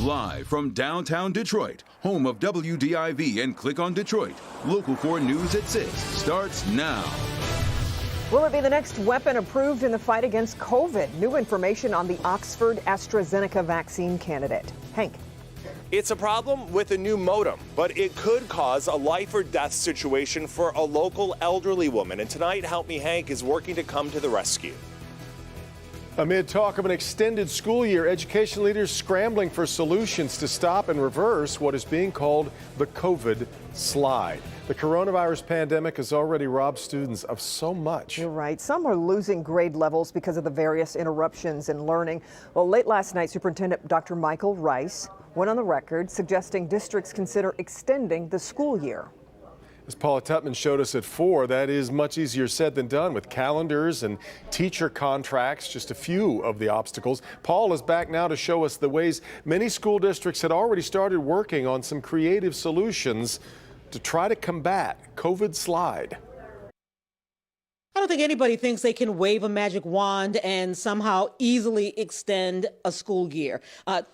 Live from downtown Detroit, home of WDIV and Click on Detroit, Local 4 News at 6 starts now. Will it be the next weapon approved in the fight against COVID? New information on the Oxford AstraZeneca vaccine candidate. Hank. It's a problem with a new modem, but it could cause a life or death situation for a local elderly woman. And tonight, Help Me Hank is working to come to the rescue. Amid talk of an extended school year, education leaders scrambling for solutions to stop and reverse what is being called the COVID slide. The coronavirus pandemic has already robbed students of so much. You're right. Some are losing grade levels because of the various interruptions in learning. Well, late last night, Superintendent Dr. Michael Rice went on the record suggesting districts consider extending the school year. As Paula Tutman showed us at 4, that is much easier said than done with calendars and teacher contracts, just a few of the obstacles. Paul is back now to show us the ways many school districts had already started working on some creative solutions to try to combat COVID slide. I don't think anybody thinks they can wave a magic wand and somehow easily extend a school year.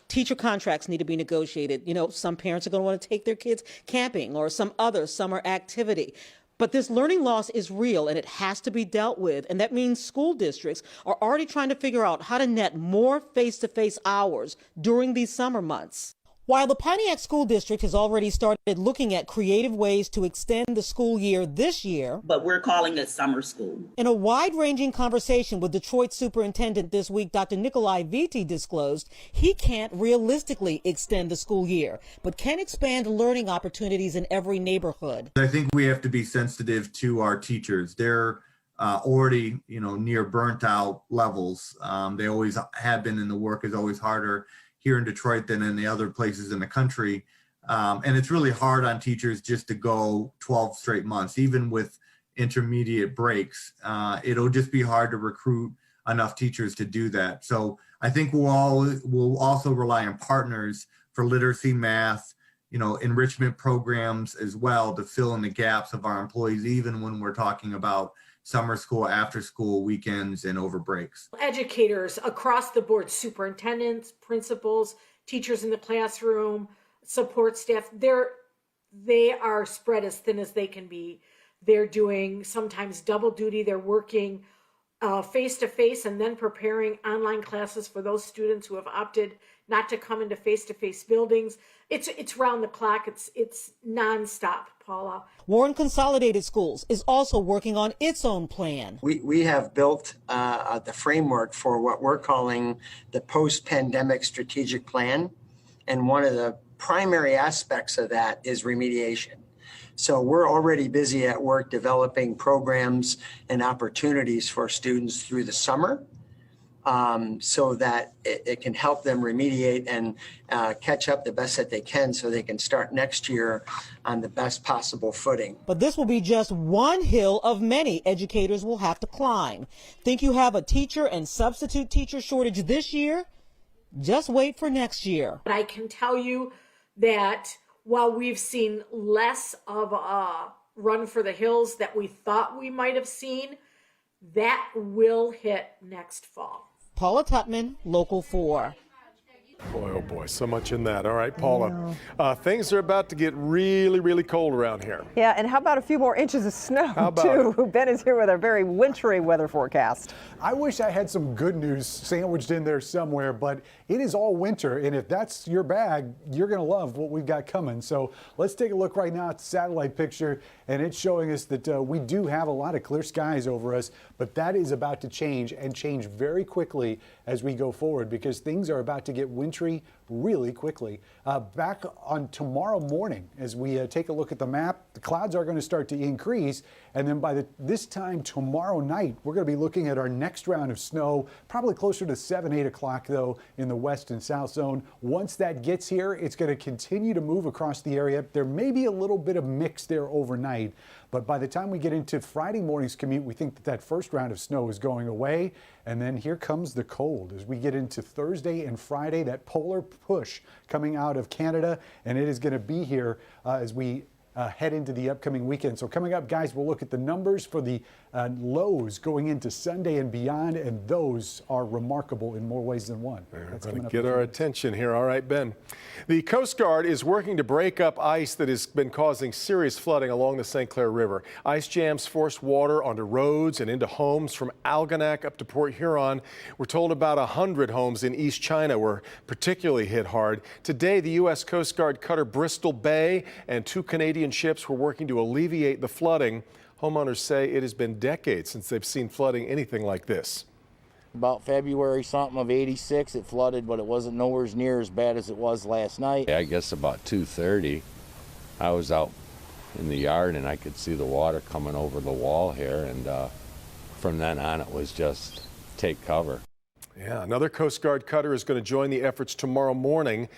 Teacher contracts need to be negotiated. You know, some parents are going to want to take their kids camping or some other summer activity. But this learning loss is real and it has to be dealt with. And that means school districts are already trying to figure out how to net more face-to-face hours during these summer months. While the Pontiac School District has already started looking at creative ways to extend the school year this year, but we're calling it summer school. In a wide-ranging conversation with Detroit Superintendent this week, Dr. Nikolai Vitti disclosed he can't realistically extend the school year, but can expand learning opportunities in every neighborhood. I think we have to be sensitive to our teachers. They're already, near burnt out levels. They always have been, and the work is always harder here in Detroit than in the other places in the country. And it's really hard on teachers just to go 12 straight months, even with intermediate breaks. It'll just be hard to recruit enough teachers to do that. So I think we'll also rely on partners for literacy, math, enrichment programs as well to fill in the gaps of our employees, even when we're talking about summer school, after school, weekends, and over breaks. Educators across the board, superintendents, principals, teachers in the classroom, support staff, they are spread as thin as they can be. They're doing sometimes double duty. They're working face-to-face and then preparing online classes for those students who have opted not to come into face-to-face buildings. It's round the clock. It's nonstop, Paula. Warren Consolidated Schools is also working on its own plan. We have built the framework for what we're calling the post-pandemic strategic plan. And one of the primary aspects of that is remediation. So we're already busy at work developing programs and opportunities for students through the summer so that it can help them remediate and catch up the best that they can so they can start next year on the best possible footing. But this will be just one hill of many educators will have to climb. Think you have a teacher and substitute teacher shortage this year? Just wait for next year. I can tell you that while we've seen less of a run for the hills that we thought we might have seen, that will hit next fall. Paula Tutman, Local 4. Boy, oh boy, so much in that. All right, Paula, things are about to get really, really cold around here. Yeah, and how about a few more inches of snow, How about too? Ben is here with a very wintry weather forecast. I wish I had some good news sandwiched in there somewhere, but it is all winter, and if that's your bag, you're going to love what we've got coming. So let's take a look right now at the satellite picture, and it's showing us that we do have a lot of clear skies over us, but that is about to change and change very quickly as we go forward because things are about to get wintry really quickly. Back on tomorrow morning, as we take a look at the map, the clouds are going to start to increase, and then by this time tomorrow night, we're going to be looking at our next round of snow, probably closer to 7, 8 o'clock though in the west and south zone. Once that gets here, it's going to continue to move across the area. There may be a little bit of mix there overnight, but by the time we get into Friday morning's commute, we think that first round of snow is going away. And then here comes the cold as we get into Thursday and Friday, that polar push coming out of Canada, and it is going to be here as we head into the upcoming weekend. So coming up, guys, we'll look at the numbers for the lows going into Sunday and beyond, and those are remarkable in more ways than one. That's going to get our attention here. All right, Ben. The Coast Guard is working to break up ice that has been causing serious flooding along the St. Clair River. Ice jams forced water onto roads and into homes from Algonac up to Port Huron. We're told about 100 homes in East China were particularly hit hard. Today, the U.S. Coast Guard cutter Bristol Bay and 2 Canadian ships were working to alleviate the flooding. Homeowners say it has been decades since they've seen flooding anything like this. About February something of '86, it flooded, but it wasn't nowhere near as bad as it was last night. I guess about 2:30, I was out in the yard and I could see the water coming over the wall here, and from then on it was just take cover. Yeah, another Coast Guard cutter is going to join the efforts tomorrow morning.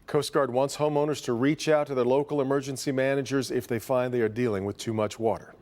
Coast Guard wants homeowners to reach out to their local emergency managers if they find they are dealing with too much water.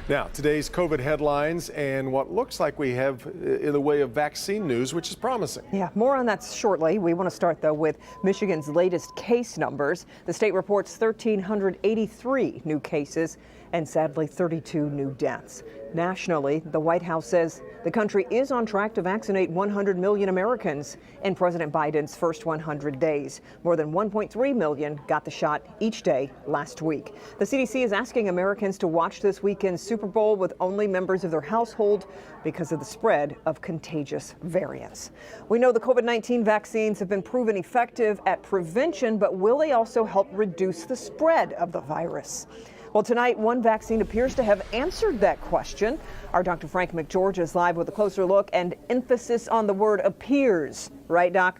Now, today's COVID headlines and what looks like we have in the way of vaccine news, which is promising. Yeah, more on that shortly. We want to start, though, with Michigan's latest case numbers. The state reports 1,383 new cases and, sadly, 32 new deaths. Nationally, the White House says the country is on track to vaccinate 100 million Americans in President Biden's first 100 days. More than 1.3 million got the shot each day last week. The CDC is asking Americans to watch this weekend's Super Bowl with only members of their household because of the spread of contagious variants. We know the COVID-19 vaccines have been proven effective at prevention, but will they also help reduce the spread of the virus? Well, tonight, one vaccine appears to have answered that question. Our Dr. Frank McGeorge is live with a closer look and emphasis on the word appears. Right, Doc?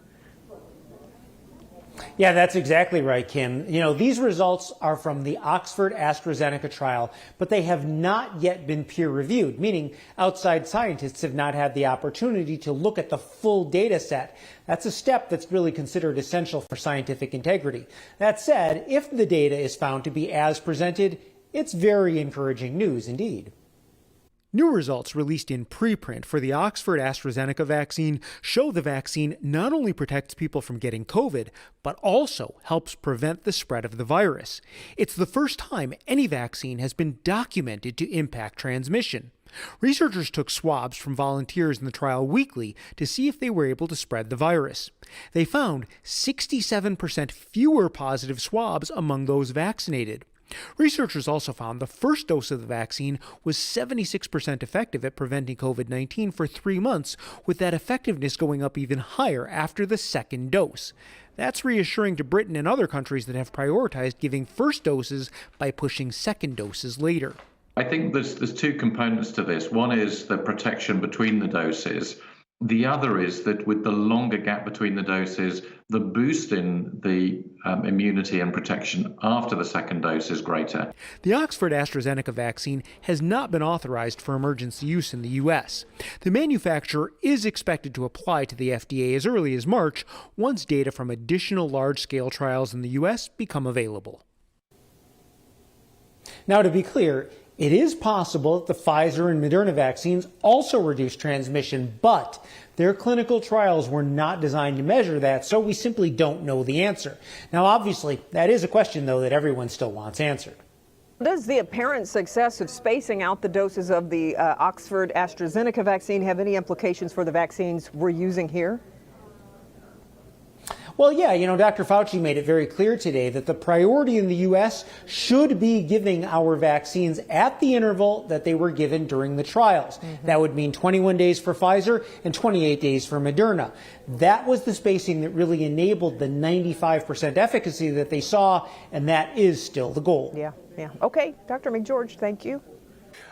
Yeah, that's exactly right, Kim. You know, these results are from the Oxford AstraZeneca trial, but they have not yet been peer reviewed, meaning outside scientists have not had the opportunity to look at the full data set. That's a step that's really considered essential for scientific integrity. That said, if the data is found to be as presented, it's very encouraging news indeed. New results released in preprint for the Oxford AstraZeneca vaccine show the vaccine not only protects people from getting COVID, but also helps prevent the spread of the virus. It's the first time any vaccine has been documented to impact transmission. Researchers took swabs from volunteers in the trial weekly to see if they were able to spread the virus. They found 67% fewer positive swabs among those vaccinated. Researchers also found the first dose of the vaccine was 76% effective at preventing COVID-19 for 3 months, with that effectiveness going up even higher after the second dose. That's reassuring to Britain and other countries that have prioritized giving first doses by pushing second doses later. I think there's 2 components to this. One is the protection between the doses. The other is that with the longer gap between the doses, the boost in the immunity and protection after the second dose is greater. The Oxford AstraZeneca vaccine has not been authorized for emergency use in the U.S. The manufacturer is expected to apply to the FDA as early as March once data from additional large-scale trials in the U.S. become available. Now, to be clear, it is possible that the Pfizer and Moderna vaccines also reduce transmission, but their clinical trials were not designed to measure that, so we simply don't know the answer. Now, obviously, that is a question, though, that everyone still wants answered. Does the apparent success of spacing out the doses of the Oxford AstraZeneca vaccine have any implications for the vaccines we're using here? Well, yeah, you know, Dr. Fauci made it very clear today that the priority in the U.S. should be giving our vaccines at the interval that they were given during the trials. That would mean 21 days for Pfizer and 28 days for Moderna. That was the spacing that really enabled the 95% efficacy that they saw, and that is still the goal. Yeah. Okay, Dr. McGeorge, thank you.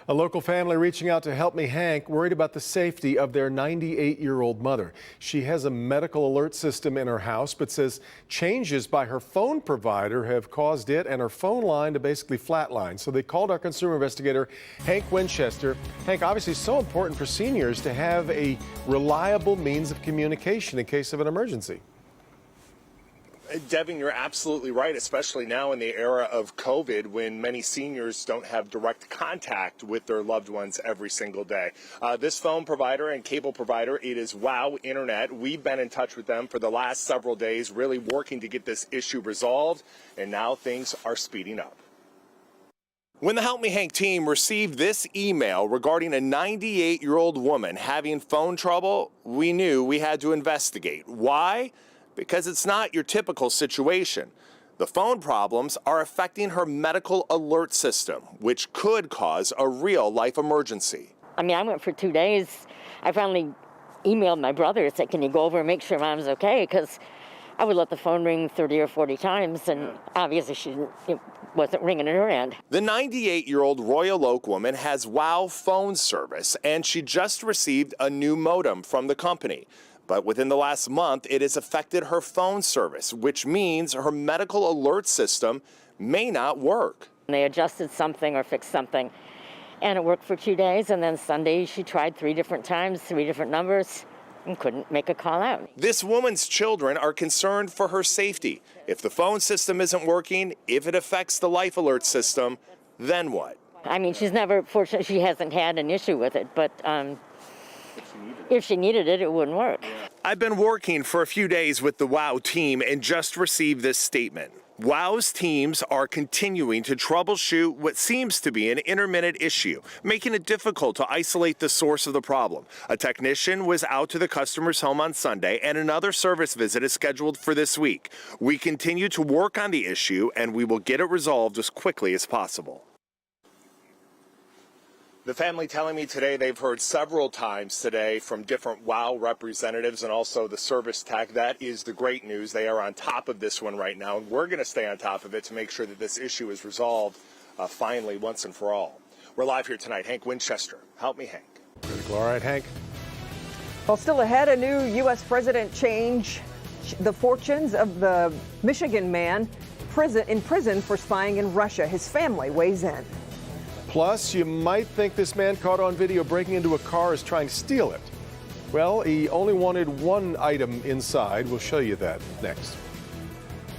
A local family reaching out to Help Me Hank, worried about the safety of their 98-year-old mother. She has a medical alert system in her house, but says changes by her phone provider have caused it and her phone line to basically flatline. So they called our consumer investigator, Hank Winchester. Hank, obviously so important for seniors to have a reliable means of communication in case of an emergency. Devin, you're absolutely right, especially now in the era of COVID when many seniors don't have direct contact with their loved ones every single day. This phone provider and cable provider, it is WOW Internet. We've been in touch with them for the last several days, really working to get this issue resolved, and now things are speeding up. When the Help Me Hank team received this email regarding a 98-year-old woman having phone trouble, we knew we had to investigate. Why? Because it's not your typical situation. The phone problems are affecting her medical alert system, which could cause a real life emergency. I mean, I went for 2 days. I finally emailed my brother and said, can you go over and make sure Mom's okay? Because I would let the phone ring 30 or 40 times, and obviously it wasn't ringing at her end. The 98-year-old Royal Oak woman has WOW phone service, and she just received a new modem from the company. But within the last month, it has affected her phone service, which means her medical alert system may not work. They adjusted something or fixed something, and it worked for 2 days, and then Sunday she tried 3 different times, 3 different numbers, and couldn't make a call out. This woman's children are concerned for her safety. If the phone system isn't working, if it affects the life alert system, then what? I mean, fortunately, she hasn't had an issue with it, but if she needed it, it wouldn't work. I've been working for a few days with the WOW team and just received this statement. WOW's teams are continuing to troubleshoot what seems to be an intermittent issue, making it difficult to isolate the source of the problem. A technician was out to the customer's home on Sunday, and another service visit is scheduled for this week. We continue to work on the issue, and we will get it resolved as quickly as possible. The family telling me today they've heard several times today from different WOW representatives and also the service tech. That is the great news. They are on top of this one right now, and we're going to stay on top of it to make sure that this issue is resolved finally once and for all. We're live here tonight. Hank Winchester, Help Me Hank. Critical. All right, Hank. Well, still ahead, a new U.S. president change the fortunes of the Michigan man in prison for spying in Russia. His family weighs in. Plus, you might think this man caught on video breaking into a car is trying to steal it. Well, he only wanted one item inside. We'll show you that next.